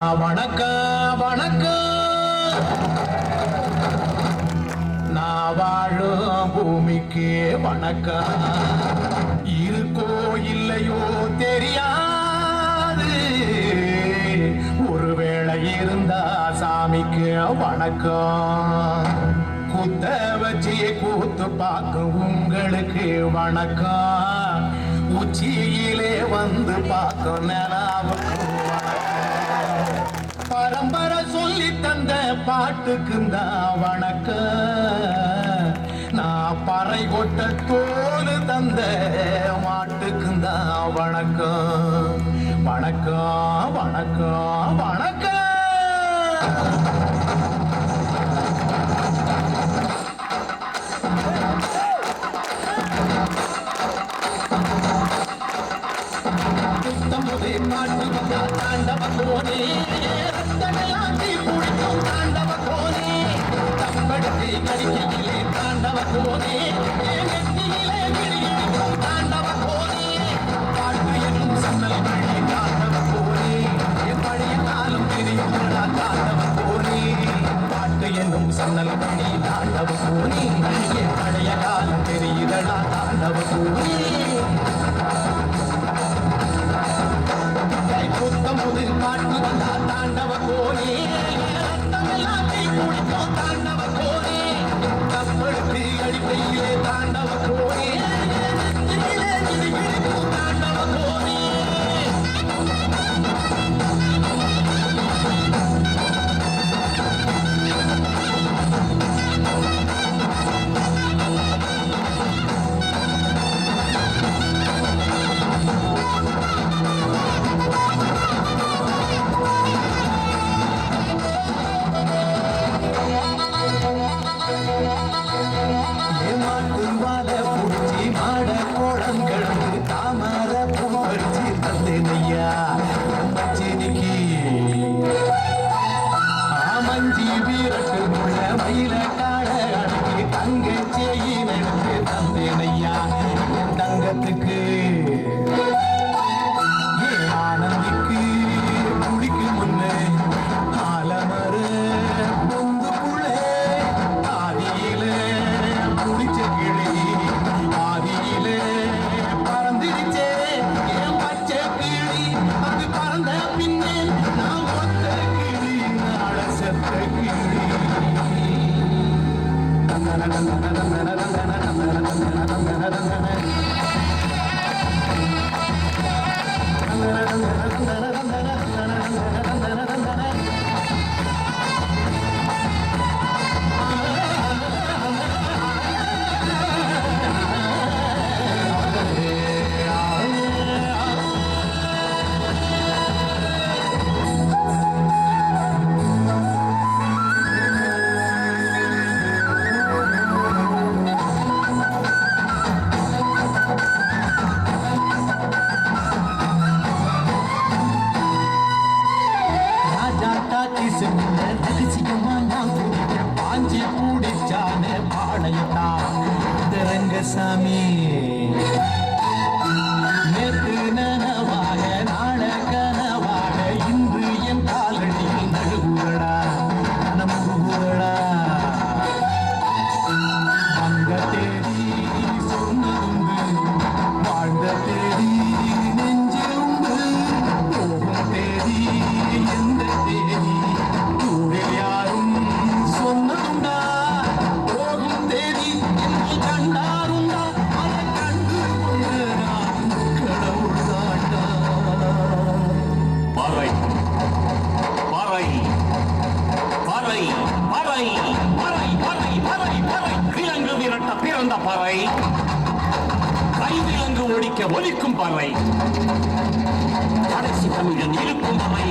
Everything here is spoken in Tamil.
வணக்கம் வணக்கம். நான் வாழும் பூமிக்கு வணக்கம். இருக்கோ இல்லையோ தெரியாது, ஒருவேளை இருந்தா சாமிக்கு வணக்கம். குத்த வச்சு கூத்து பார்க்கும் உங்களுக்கு வணக்கம். உச்சியிலே வந்து பார்க்கும் நிலாவுக்கு பரம்பரை சொல்லி தந்த பாட்டுக்குந்தான் வணக்கம். நான் பறை கொட்ட தோல் தந்த மாட்டுக்குந்தான் வணக்கம். வணக்கம் வணக்கம் வணக்கம். பாட்டு வந்தா தாண்டவ கோனே, ரத்தமெல்லாத்தி குடிக்கும் தாண்டவ கோனே, தம்படுத்தி கடிக்கையிலே தாண்டவ கோனே, நெத்தியிலே கிடிக்கும் தாண்டவ கோனே, பாட்டு என்னும் சன்னல் வழி தாண்டவ கோனே, என் பழைய காலம் தெரியுங்களா தாண்டவ கோனே, பாட்டு என்னும் சன்னல் வழி தாண்டவ கோனே, என் பழைய காலம் தெரியுதடா தாண்டவ கோனே. புத்தமுது காட்டு வந்தா தாண்டவ கோனே, ரத்தமெல்லாத்தி குடிக்கும் தாண்டவ கோனே, கப்படுத்து அடிப்பையிலே தாண்டவ கோனே, நெத்தியிலே கிடிக்கும் தாண்டவ கோனே. தங்கத்துக்கு ஆனந்திக்கு குடிக்கு முன்னே ஆலமரு பொந்துக்குள்ளே ஆதியிலே குடிச்ச கிளி ஆதியிலே பறந்துருச்சே என் பச்சை கிளி. அது பறந்த பின்னே நான் ஒத்த கிளி, நாள செத்த கிளி. சாமி நேற்று நனவாக நாள கனவாக இன்று என் காலடியில் நழுகுறடா நம்புகிறடா. அங்க தேடி சொன்னதுண்டு, வாழ்ந்த தேடி நெஞ்சிலுண்டு, போகும் தேடி எந்த தேடி ஊரில் யாரும் சொன்னதுண்டா, போகும் தேடி என்று கண்டாருண்டா, அதை கண்டு கொண்டு நான் கடவுள் தாண்டா. பறை பறை பறை பறை பறை பறை பறை பறை விலங்கு விரட்ட பிறந்த பறை, கைவிலங்கு ஒழிக்க ஒலிக்கும் பறை, கடைசி தமிழன் இருக்கும் பறை.